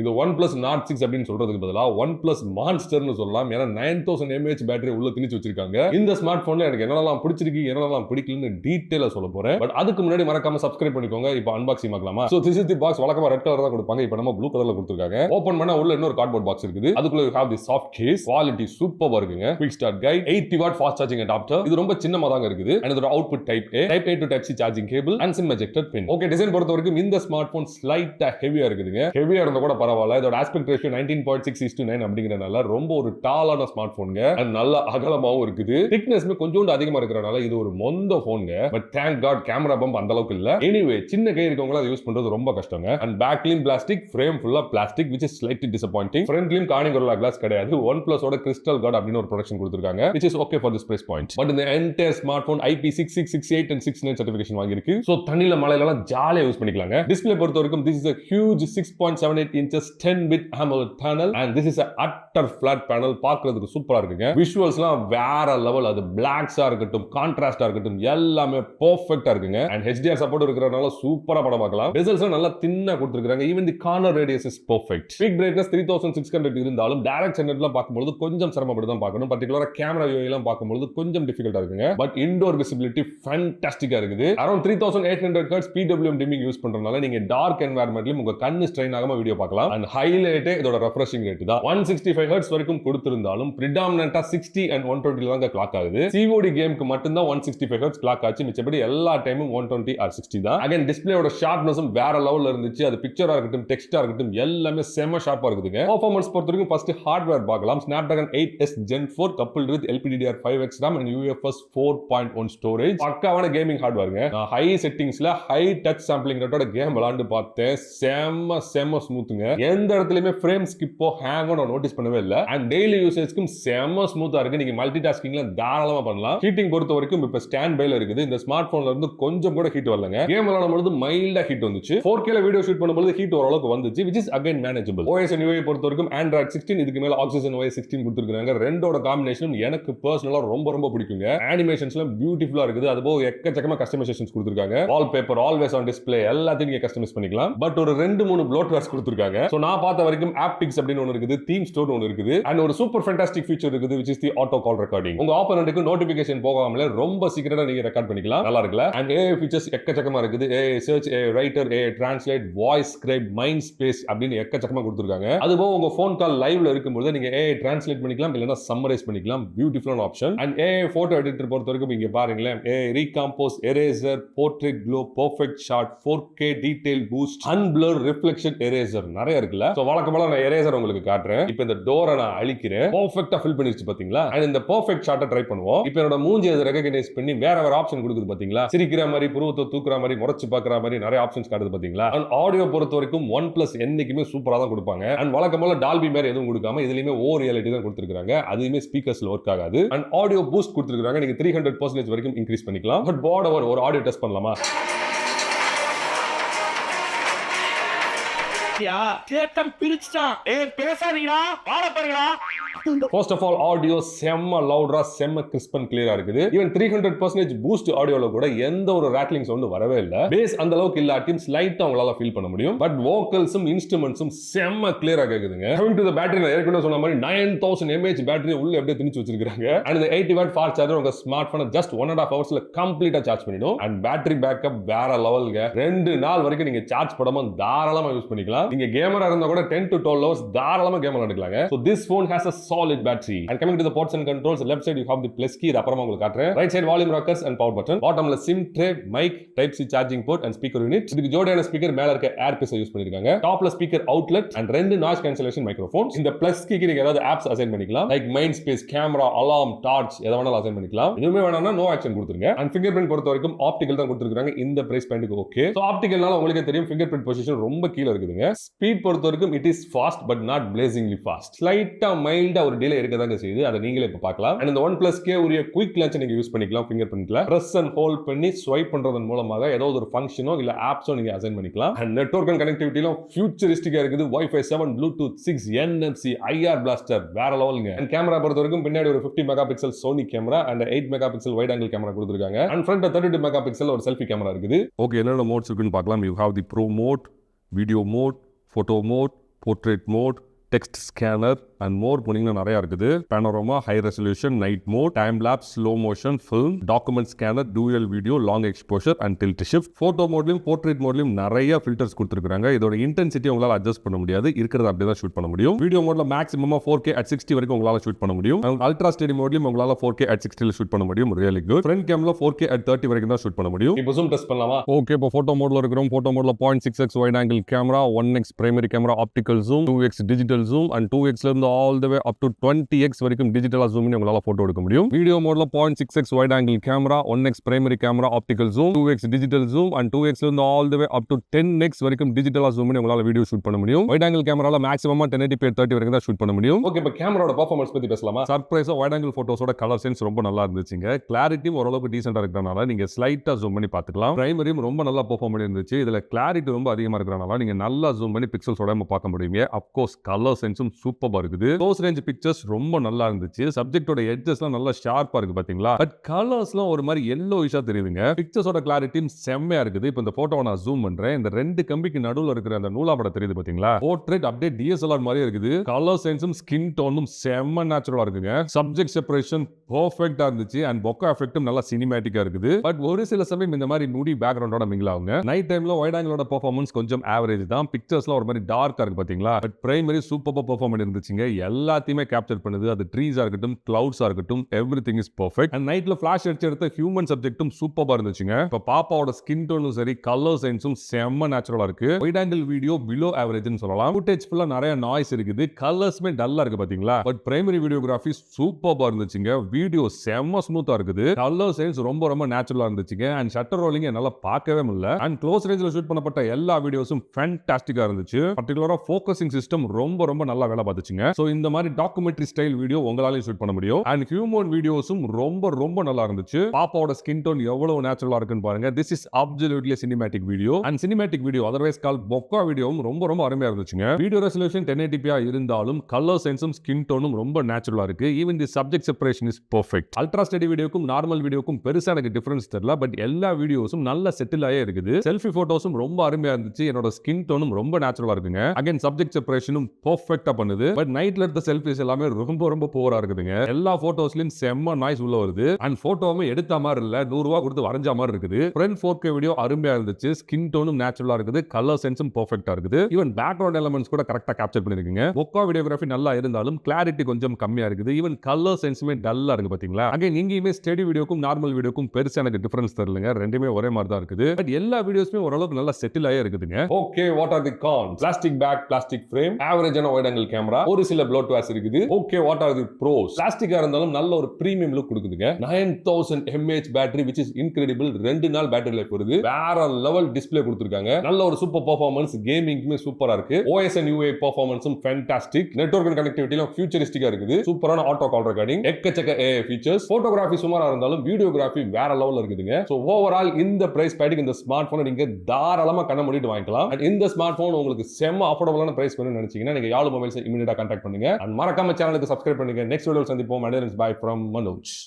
இது OnePlus Nord 6 அப்படின்னு சொல்றதுக்கு பதிலா OnePlus மான்ஸ்டர்னு சொல்லலாம். ஏன்னா 9000 mAh பேட்டரி உள்ள திணிச்சு வச்சிருக்காங்க. இந்த ஸ்மார்ட் போன்ல எனக்கு என்னெல்லாம் பிடிச்சிருக்கு என்னெல்லாம் பிடிக்கலன்னு டீடைலா சொல்ல போறேன். பட் அதுக்கு முன்னாடி மறக்காம சப்ஸ்கிரைப் பண்ணிக்கோங்க. இப்போ அன்பாக்சிங் பார்க்கலாமா? So this is the box. வழக்கமா ரெட் கலர் தான் கொடுப்பாங்க. இப்போ நம்ம ப்ளூ கலர்ல கொடுத்திருக்காங்க. ஓபன் பண்ணா உள்ள இன்னொரு கார்ட்போர்ட் பாக்ஸ் இருக்குது. அதுக்குள்ள you have the soft case. Quality சூப்பரா இருக்குங்க. Quick start guide, 80 watt fast charging adapter. இது ரொம்ப சின்னமா தான் இருக்குது. and இதோட output type A to Type C charging cable and SIM ejector pin. Okay, design பொறுத்த வரைக்கும் இந்த ஸ்மார்ட் போன் ஸ்லைட்டா ஹெவியா இருக்குதுங்க. ஹெவியா இருந்தா கூட பரவாயில்லை. இதோட ஆஸ்பெக்ட் ரேஷியோ 19.6:9 அப்படிங்கறதுனால ரொம்ப ஒரு டாலான ஸ்மார்ட் போன்ங்க. நல்ல அகலமாவும் இருக்குது. திக்னஸ்மே கொஞ்சம் அதிகமா இருக்கறனால இது ஒரு மொந்த போன்ங்க. But thank god camera bump அந்த அளவுக்கு இல்ல. எனிவே சின்ன கை இருக்கவங்க அதை யூஸ் பண்றது ரொம்ப கஷ்டங்க. அண்ட் பேக்லயும் பிளாஸ்டிக், ஃப்ரேம் ஃபுல்லா plastic which is slightly disappointing. ஃப்ரண்ட்லயும் கார்னிகோரா கிளாஸ் கிடையாது. OnePlus ஓட கிறிஸ்டல் கார்ட் அப்படின ஒரு ப்ரொடக்ஷன் கொடுத்திருக்காங்க which is okay for this price point. But இந்த entire smartphone IP6668 and 69 certification வாங்கி இருக்கு. சோ தண்ணில மழையில எல்லாம் ஜாலியா யூஸ் பண்ணிக்கலாங்க. டிஸ்ப்ளே பொறுத்த வரைக்கும் this is a huge 6.78 inches 10-bit AMOLED panel and this is a utter flat panel. பார்க்கிறதுக்கு சூப்பரா இருக்குங்க. விஷுவல்ஸ்லாம் வேற லெவல். அது பிளாக்ஸா இருக்கட்டும், கான்ட்ராஸ்டா இருக்கட்டும், எல்லாமே பெர்ஃபெக்ட்டா இருக்குங்க. and HDR சப்போர்ட் இருக்கறனால சூப்பரா படம் பார்க்கலாம். பெசல்ஸ்லாம் நல்லா தின்னா கொடுத்திருக்காங்க. even the corner radius is perfect. peak brightness 3600 இருந்தாலும் டைரக்ட் சென்டர்லாம் பார்க்கும்போது கொஞ்சம் சிரமப்பட்டு தான் பார்க்கணும். பர்టిక్యులரா கேமரா வியூ எல்லாம் பார்க்கும்போது கொஞ்சம் டிஃபிகல்ட்டா இருக்குங்க. பட் இன்டோர் விசிபிலிட்டி ஃபேண்டாஸ்டிக்கா இருக்குது. Around 3800 Hz PWM dimming use பண்றனால நீங்க டார்க் என்வாயர்மெண்ட்லயும் உங்க கண்ணு ஸ்ட்ரெயின் ஆகாம வீடியோ பார்க்கலாம். and ஹைலைட் இதோட ரெஃப்ரெஷிங் ரேட் தான். 165 Hz வரைக்கும் கொடுத்திருந்தாலும் predominant 60 and 120 தான் கிளாக் ஆகுது. COD கேமுக்கு மட்டும் தான் 165 Hz கிளாக் ஆச்சு. மிச்சபடி எல்லா டைமும் 120 or 60 தான். அகைன் டிஸ்ப்ளேயோட ஷார்ப்னஸும் வேற லெவல்ல இருந்துச்சு. அது பிக்சரா இருக்கட்டும், டெக்ஸ்டா இருக்கட்டும், எல்லாமே செம ஷார்ப்பா இருக்குதுங்க. பெர்ஃபார்மன்ஸ் பொறுத்தவரைக்கும் ஃபர்ஸ்ட் ஹார்ட்வேர் பார்க்கலாம். Snapdragon 8s Gen 4 coupled with LPDDR5X RAM and UFS 4.1 storage. பக்காவான கேமிங் ஹார்ட்வேர்ங்க. நான் ஹை செட்டிங்ஸ்ல ஹை டச் சாம்பிளிங் ரேட்டோட கேம் விளையாண்டு பார்த்தேன். செம ஸ்மூத்துங்க. எந்த இடத்துலயுமே ஃப்ரேம் ஸ்கிப்போ ஹேங்கோ நான் நோட்டீஸ் பண்ணவே இல்ல. அண்ட் டெய்லி யூசேஜ்க்கும் செம ஸ்மூத்தா இருக்கு. நீங்க மல்டிடாஸ்கிங்ல தாராளமா பண்ணலாம். ஹீட்டிங் பொறுத்த வரைக்கும் இப்ப ஸ்டாண்ட் பைல இருக்குது. இந்த ஸ்மார்ட் போன்ல இருந்து கொஞ்சம் கூட ஹீட் வரலங்க. கேம் விளையாடும் பொழுது மைல்டா ஹீட் வந்துச்சு. 4K ல வீடியோ ஷூட் பண்ணும்போது ஹீட் ஓரளவுக்கு வந்துச்சு which is again manageable. OS and UI பொறுத்த வரைக்கும் Android 16 இதுக்கு மேல Oxygen OS 16 கொடுத்திருக்காங்க. ரெண்டோட காம்பினேஷனும் எனக்கு பர்சனலா ரொம்ப பிடிக்குங்க. அனிமேஷன்ஸ்லாம் பியூட்டிஃபுல்லா இருக்குது. அதுபோக எக்கச்சக்கமா கஸ்டமைசேஷன்ஸ் கொடுத்திருக்காங்க. வால்பேப்பர், ஆல்வேஸ் ஆன் டிஸ்ப்ளே எல்லாத்தையும் நீங்க கஸ்டமைஸ் பண்ணிக்கலாம். பட் ஒரு 2-3 ப்ளோட்வேர்ஸ் கொடுத்திருக்காங்க. சோ நான் பார்த்த வரைக்கும் Haptics அப்படின்னு ஒன்னு இருக்குது, தீம் ஸ்டோர் ஒன்னு இருக்குது, அண்ட் ஒரு சூப்பர் ஃபேண்டாஸ்டிக் ஃபீச்சர் இருக்குது which is the auto call recording. உங்க ஆப்போனன்ட்க்கு நோட்டிபிகேஷன் போகாமலே ரொம்ப சீக்கிரட்டா நீங்க ரெக்கார்ட் பண்ணிக்கலாம். நல்லா இருக்குல? அண்ட் AI ஃபீச்சர்ஸ் எக்கச்சக்கமா இருக்குது. AI search, AI writer, AI translate, voice scribe, mind space அப்படின்னு எக்கச்சக்கமா கொடுத்திருக்காங்க. அதுபோக உங்க ஃபோன் கால் லைவ்ல இருக்கும்போது நீங்க AI translate பண்ணிக்கலாம், இல்லனா சம்மரைஸ் பண்ணிக்கலாம். பியூட்டிஃபுல்லான option. And AI photo editor பொறுத்த வரைக்கும் இங்க பாருங்களேன். AI recompose, eraser, portrait glow, perfect shot, 4K detail boost, unblur, reflection eraser நிறைய இருக்குல. சோ வழக்கமா நான் eraser உங்களுக்கு காட்டுறேன். இப்போ இந்த டோரை நான் அழிக்கிறேன். பெர்ஃபெக்ட்டா ஃபில் பண்ணிருச்சு பாத்தீங்களா? அண்ட் இந்த பெர்ஃபெக்ட் ஷாட்டை ட்ரை பண்ணுவோம். இப்போ என்னோட மூஞ்சி அதை ரெகக்னைஸ் பண்ணி வேற ஆப்ஷன் கொடுக்குது பாத்தீங்களா? சிரிக்கிற மாதிரி, புருவத்தை தூக்குற மாதிரி, முறைச்சு பார்க்குற மாதிரி நிறைய ஆப்ஷன்ஸ் காட்டுது பாத்தீங்களா? அண்ட் ஆடியோ பொறுத்த வரைக்கும் OnePlus என்னைக்குமே சூப்பரா தான் கொடுப்பாங்க. அண்ட் வழக்கமா டால்பி மாதிரி எதுவும் கொடுக்காம இதுலயுமே ஓ ரியாலிட்டி தான் கொடுத்திருக்காங்க. அதுவுமே ஸ்பீக்கர்ஸ்ல ஒர்க் ஆகாது. அண்ட் ஆடியோ பூஸ்ட் கொடுத்திருக்காங்க. நீங்க 300% வரைக்கும் இன்க்ரீஸ் பண்ணிக்கலாம். பட் போர்ட் ஒரு ஆடியோ டெஸ்ட் பண்ணலாமா? First of all, audio செம்ம லவுடரா, செம்ம கிறிஸ்ப் அண்ட் கிளியரா இருக்குது. ஈவன் 300% பூஸ்ட் ஆடியோல கூட எந்த ஒரு ராட்லிங் சவுண்ட் வரவே இல்ல. பேஸ் அந்த அளவுக்கு இல்லாட்டியும் ஸ்லைட்டா உங்களால ஃபீல் பண்ண முடியும். பட் வோக்கல்ஸும் இன்ஸ்ட்ருமெண்ட்ஸும் செம்ம கிளியரா கேக்குதுங்க. Coming to the battery, நான் ஏற்கனவே சொன்ன மாதிரி 9000 mAh பேட்டரி உள்ள அப்படியே திணிச்சு வச்சிருக்காங்க. அண்ட் இந்த 80 வாட் ஃபாஸ்ட் சார்ஜர் உங்க ஸ்மார்ட் போனை ஜஸ்ட் 1.5 ஹவர்ஸ்ல கம்ப்ளீட்டா சார்ஜ் பண்ணிடும். அண்ட் பேட்டரி பேக்கப் வேற லெவல்ங்க. 2 நாள் வரைக்கும் நீங்க சார்ஜ் போடாம தாராளமா யூஸ் பண்ணிக்கலாம். நீங்க கேமரா இருந்தா கூட 10 to 12 hours தாராளமா game விளையாடலாங்க. So this phone has a solid battery. And coming to the ports and controls, left side you have the plus key. அப்புறமா உங்களுக்கு காட்டுறேன். Right side volume rockers and power button. Bottomல SIM tray, mic, type C charging port and speaker unit. இதுக்கு ஜோடியான speaker மேல இருக்க ஏர்பீஸ் use பண்ணிருக்காங்க. டாப்ல speaker outlet and 2 noise cancellation microphones. இந்த plus keyக்கு நீங்க ஏதாவது apps அசைன் பண்ணிக்கலாம். Like mind space, camera, alarm, torch எதை வேணாலும் அசைன் பண்ணிக்கலாம். இதுவுமே வேணாம்னா no action கொடுத்துருங்க. And fingerprint பொறுத்த வரைக்கும் ஆப்டிகல் தான் கொடுத்திருக்காங்க. இந்த பிரைஸ் பாயிண்ட்க்கு ஓகே. சோ ஆப்டிகல்னால உங்களுக்கு தெரியும் fingerprint பொசிஷன் ரொம்ப கீழ இருக்குதுங்க. ஸ்பீட் பொறுத்த வரைக்கும் it is fast but not blazingly fast. ஸ்லைட்டா மைல்டா ஒரு டிலே இருக்கதாங்க செய்யுது. அதை நீங்களே இப்ப பார்க்கலாம். அண்ட் இந்த OnePlus K உரிய குயிக் லான்ச் நீங்க யூஸ் பண்ணிக்கலாம். fingerprintல பிரஸ் அண்ட் ஹோல்ட் பண்ணி ஸ்வைப் பண்றதன் மூலமாக ஏதாவது ஒரு ஃபங்க்ஷனோ இல்ல ஆப்ஸோ நீங்க அசைன் பண்ணிக்கலாம். அண்ட் நெட்வொர்க் அண்ட் கனெக்டிவிட்டில ஃபியூச்சரிஸ்டிக்கா இருக்குது. Wi-Fi 7, Bluetooth 6, NFC, IR plaster வேற லெவலுங்க. அண்ட் கேமரா பொறுத்த வரைக்கும் பின்னாடி ஒரு 50 megapixel Sony camera and 8 megapixel wide angle camera கொடுத்திருக்காங்க. அண்ட் ஃப்ரண்ட்ல 32 மெகாபிக்சல் ஒரு செல்ஃபி கேமரா இருக்குது. ஓகே, என்னென்ன மோட்ஸ் இருக்குன்னு பார்க்கலாம். You have the pro mode, video mode, photo mode, portrait mode, text scanner and more போனீங்கன்னா நிறைய இருக்குது. panorama, high resolution, night mode, time lapse, slow motion, film, document scanner, dual video, long exposure and tilt shift. photo modeலையும் portrait modeலையும் நிறைய filters கொடுத்திருக்காங்க. இதோட intensity உங்களால adjust பண்ண முடியாது. இருக்கிறத அப்படியே தான் ஷூட் பண்ண முடியும். வீடியோ மோட்ல மேக்ஸிமமா 4K at 60 வரைக்கும் உங்களால ஷூட் பண்ண முடியும். அல்ட்ரா ஸ்டெடி மோட்லயும் உங்களால 4K at 60 ல ஷூட் பண்ண முடியும். really good. front camera 4K at 30 வரைக்கும் தான் ஷூட் பண்ண முடியும். இப்போ zoom test பண்ணலாமா? ஓகே, இப்போ photo mode ல இருக்கிறோம். photo mode ல 0.6x wide angle camera, 1x primary camera optical zoom, 2x digital zoom and 2x ல இருந்து all the way up to 20x வரைக்கும் டிஜிட்டலா ஜூம் பண்ணி உங்களால போட்டோ எடுக்க முடியும். வீடியோ மோட்ல 0.6x wide angle camera, 1x primary camera optical zoom, 2x digital zoom and 2x ல இருந்து all the way up to 10x வரைக்கும் டிஜிட்டலா ஜூம் பண்ணி உங்களால வீடியோ ஷூட் பண்ண முடியும். wide angle cameraல மேக்ஸிமமா 1080p 30 வரைக்கும் தான் ஷூட் பண்ண முடியும். ஓகே, இப்போ கேமராவோட பெர்ஃபார்மன்ஸ் பத்தி பேசலாமா? சர்ப்ரைஸா wide angle போட்டோஸோட கலர் சென்ஸ் ரொம்ப நல்லா இருந்துச்சுங்க. கிளாரிட்டியும் ஓரளவுக்கு டீசென்ட்டா இருக்கறனால நீங்க ஸ்லைட்டா ஜூம் பண்ணி பார்த்துக்கலாம். பிரைமரியும் ரொம்ப நல்லா பெர்ஃபார்ம் பண்ணி இருந்துச்சு. இதுல கிளாரிட்டி ரொம்ப அதிகமா இருக்கறனால நீங்க நல்லா ஜூம் பண்ணி பிக்சல்ஸோட பார்க்க முடியுங்க. of course கலர் சென்ஸும் சூப்பரா இருக்குது. க்ளோஸ் ரேஞ்ச் பிக்சர்ஸ் ரொம்ப நல்லா இருந்துச்சு. சப்ஜெக்ட்டோட எட்ஜஸ்லாம் நல்லா ஷார்ப்பா இருக்கு பாத்தீங்களா? பட் கலர்ஸ்லாம் ஒரு மாதிரி yellowish-ஆ தெரியுதுங்க. பிக்சர்ஸோட கிளாரிட்டியும் செம்மையா இருக்குது. இப்போ இந்த போட்டோவை நான் ஜூம் பண்றேன். இந்த ரெண்டு கம்பிக்கு நடுவுல இருக்கிற அந்த நூலாப்படம் தெரியுது பாத்தீங்களா? போர்ட்ரேட் அப்படியே DSLR மாதிரியே இருக்குது. கலர் சென்ஸும் ஸ்கின் டோனும் செம்ம நேச்சுரலா இருக்குங்க. சப்ஜெக்ட் செப்பரேஷன் பெர்ஃபெக்ட்டா இருந்துச்சு அண்ட் பொக்கா எஃபெக்ட்டும் நல்லா சினிமேட்டிக்கா இருக்குது. பட் ஒரு சில சமயம் இந்த மாதிரி மூடி பேக்ரவுண்டோட மிங்கிள் ஆகுங்க. நைட் டைம்ல வைட் ஆங்கிளோட பெர்ஃபார்மன்ஸ் கொஞ்சம் ஆவரேஜ் தான். பிக்சர்ஸ்லாம் ஒரு மாதிரி டார்க்கா இருக்கு பாத்தீங்களா? பட் பிரைமரி சூப்பரா பெர்ஃபார்ம் பண்ணி இருந்துச்சுங்க. எல்லாத்தையுமே கேப்சர் பண்ணுது. அது ட்ரீஸா இருக்கட்டும், கிளவுட்ஸா இருக்கட்டும், எவ்ரிதிங் இஸ் பெர்ஃபெக்ட். அண்ட் நைட்ல ஃபிளாஷ் அடிச்சு எடுத்த ஹியூமன் சப்ஜெக்ட்டும் சூப்பரா இருந்துச்சுங்க. இப்ப பாப்பாவோட ஸ்கின் டோனும் சரி, கலர் சென்ஸும் செம்ம நேச்சுரலா இருக்கு. வைட் ஆங்கிள் வீடியோ பிலோ ஆவரேஜ்னு சொல்லலாம். ஃபுட்டேஜ் ஃபுல்லா நிறைய நாய்ஸ் இருக்குது. கலர்ஸ்மே டல்லா இருக்கு பாத்தீங்களா? பட் பிரைமரி வீடியோகிராஃபி சூப்பரா இருந்துச்சுங்க. வீடியோ செம்ம ஸ்மூத்தா இருக்குது. கலர் சென்ஸ் ரொம்ப ரொம்ப நேச்சுரலா இருந்துச்சுங்க. அண்ட் ஷட்டர் ரோலிங் என்னால பார்க்கவே முடியல. அண்ட் க்ளோஸ் ரேஞ்ச்ல ஷூட் பண்ணப்பட்ட எல்லா வீடியோஸும் ஃபேண்டாஸ்டிக்கா இருந்துச்சு. பர்టిక్యులரா ஃபோக்கசிங் சிஸ்டம் ரொம்ப ரொம்ப நல்லா வேலை பார்த்துச்சுங்க. சோ இந்த மாதிரி டாக்குமெண்ட்ரி ஸ்டைல் வீடியோ உங்களால ஷூட் பண்ண முடியும். அண்ட் ஹியூமன் வீடியோஸும் ரொம்ப ரொம்ப நல்லா இருந்துச்சு. பாப்பாவோட ஸ்கின் டோன் எவ்வளவு நேச்சுரலா இருக்குன்னு பாருங்க. This is absolutely cinematic video. And cinematic video otherwise call bokeh வீடியோவும் ரொம்ப ரொம்ப அருமையா இருந்துச்சுங்க. வீடியோ ரெசல்யூஷன் 1080p இருந்தாலும் கலர் சென்ஸும் ஸ்கின் டோனும் ரொம்ப நேச்சுரலா இருக்கு. Even the subject separation is perfect. Ultra steady வீடியோக்கும் நார்மல் வீடியோக்கும் பெருசா எனக்கு டிஃபரன்ஸ் தெரியல. பட் எல்லா வீடியோஸும் நல்ல செட்டில் ஆயே இருக்குது. செல்ஃபி போட்டோஸும் ரொம்ப அருமையா இருந்துச்சு. என்னோட ஸ்கின் டோனும் ரொம்ப நேச்சுரலா இருக்குங்க. அகைன் சப்ஜெக்ட் செப்பரேஷனும் பெர்ஃபெக்ட்டா பண்ணுது. பட் நைட்ல எடுத்த செல்ஃபிஸ் எல்லாமே ரொம்ப ரொம்ப போரா இருக்குதுங்க. எல்லா போட்டோஸ்லயும் செம்ம நாய்ஸ் உள்ள வருது. அண்ட் போட்டோவும் எடுத்த மாதிரி இல்ல, 100 ரூபாய் கொடுத்து வரைஞ்ச மாதிரி இருக்குது. ஃப்ரண்ட் 4K வீடியோ அருமையா இருந்துச்சு. ஸ்கின் டோனும் நேச்சுரலா இருக்குது. கலர் சென்ஸும் பெர்ஃபெக்ட்டா இருக்குது. ஈவன் பேக்ரவுண்ட் எலிமெண்ட்ஸ் கூட கரெக்ட்டா கேப்சர் பண்ணிருக்கீங்க. பொக்கா வீடியோகிராஃபி நல்லா இருந்தாலும் கிளாரிட்டி கொஞ்சம் கம்மியா இருக்குது. ஈவன் கலர் சென்ஸுமே டல்லா இருக்கு பாத்தீங்களா? அகைன் இங்கேயுமே ஸ்டெடி வீடியோக்கும் நார்மல் வீடியோக்கும் பெருசா எனக்கு டிஃபரன்ஸ் தெரியலங்க. ரெண்டுமே ஒரே மாதிரி தான் இருக்குது. பட் எல்லா வீடியோஸ்மே ஓரளவுக்கு நல்லா செட்டில் ஆயே இருக்குதுங்க. Okay, what are the cons? Plastic back, plastic frame, ஆவரேஜான வைட் ஆங்கிள் கேமரா, ஒரு சில ப்ளோட்வேர்ஸ் இருக்குது. Okay, what are the pros? பிளாஸ்டிக்கா இருந்தாலும் நல்ல ஒரு பிரீமியம் லுக் கொடுக்குதுங்க. 9000 mAh battery which is incredible. 2 நாள் பேட்டரி லைஃப் வருது. வேற லெவல் டிஸ்ப்ளே கொடுத்திருக்காங்க. நல்ல ஒரு சூப்பர் பெர்ஃபார்மன்ஸ். கேமிங்க்குமே சூப்பரா இருக்கு. OS and UI பெர்ஃபார்மன்ஸும் ஃபேண்டாஸ்டிக். நெட்வொர்க் அண்ட் கனெக்டிவிட்டில ஃபியூச்சரிஸ்டிக்கா இருக்குது. சூப்பரான ஆட்டோ கால் ரெக்கார்டிங், எக்கச்சக்க AI ஃபீச்சர்ஸ். போட்டோகிராஃபி சுமாரா இருந்தாலும் வீடியோகிராஃபி வேற லெவல்ல இருக்குதுங்க. சோ ஓவரால் இந்த பிரைஸ் பேட்டுக்கு இந்த ஸ்மார்ட் போனை நீங்க தாராளமா கண்ண மூடிட்டு வாங்கிக்கலாம். அண்ட் இந்த ஸ்மார்ட் போன் உங்களுக்கு செம்ம அஃபோர்டபுளான பிரைஸ் பண்ணனும்னு நினைச்சீங்கன்னா நீங்க யாழு மொபைல்ஸ் இமிடியேட்டா கான்டாக்ட் பண்ணுங்க. அண்ட் மறக்காம சேனலுக்கு சப்ஸ்கிரைப் பண்ணுங்க. நெக்ஸ்ட் வீடியோல சந்திப்போம். Bye from Manoj.